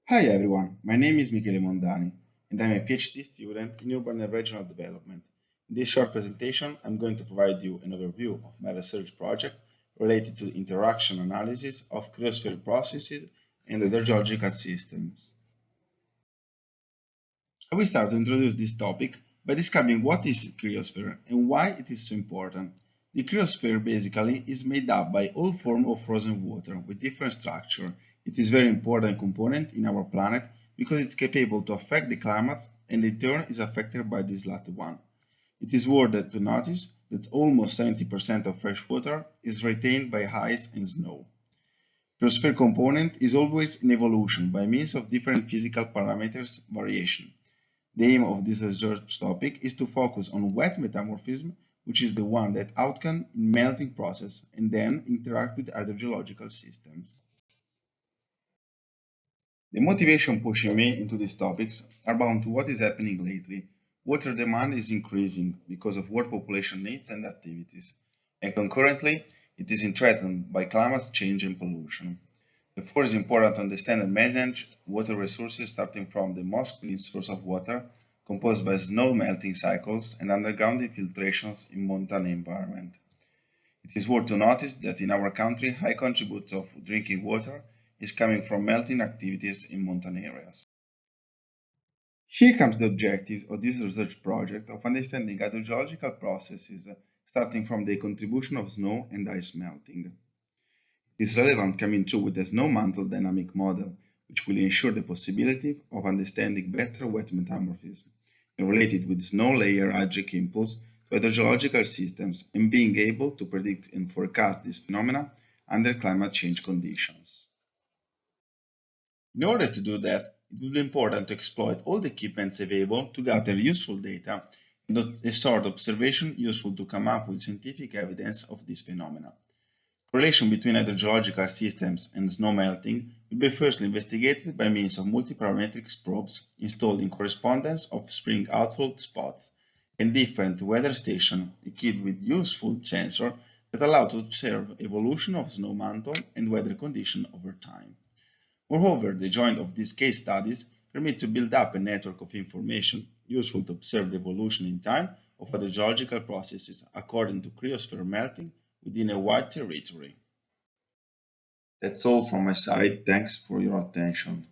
Hi everyone, my name is Michele Mondani and I'm a PhD student in urban and regional development. In this short presentation, I'm going to provide you an overview of my research project related to interaction analysis of cryosphere processes and hydrogeological systems. I will start to introduce this topic by describing what is cryosphere and why it is so important. The cryosphere basically is made up by all forms of frozen water with different structure. It is a very important component in our planet because it's capable to affect the climate and in turn is affected by this latter one. It is worth to notice that almost 70% of fresh water is retained by ice and snow. Cryosphere component is always in evolution by means of different physical parameters variation. The aim of this research topic is to focus on wet metamorphism, which is the one that outcome in melting process and then interact with hydrogeological systems. The motivation pushing me into these topics are bound to what is happening lately. Water demand is increasing because of world population needs and activities, and concurrently, it is threatened by climate change and pollution. Therefore, it is important to understand and manage water resources starting from the most clean source of water, composed by snow melting cycles and underground infiltrations in montane environment. It is worth to notice that in our country, high contribute of drinking water is coming from melting activities in mountain areas. Here comes the objective of this research project of understanding hydrogeological processes starting from the contribution of snow and ice melting. It is relevant coming through with the snow mantle dynamic model, which will ensure the possibility of understanding better wet metamorphism and related with snow layer hydric impulse to hydrogeological systems and being able to predict and forecast this phenomena under climate change conditions. In order to do that, it will be important to exploit all the equipments available to gather useful data and a sort of observation useful to come up with scientific evidence of this phenomena. Correlation between hydrogeological systems and snow melting will be firstly investigated by means of multiparametric probes installed in correspondence of spring outflow spots and different weather stations equipped with useful sensors that allow to observe evolution of snow mantle and weather conditions over time. Moreover, the joint of these case studies permit to build up a network of information useful to observe the evolution in time of hydrogeological processes according to cryosphere melting within a wide territory. That's all from my side. Thanks for your attention.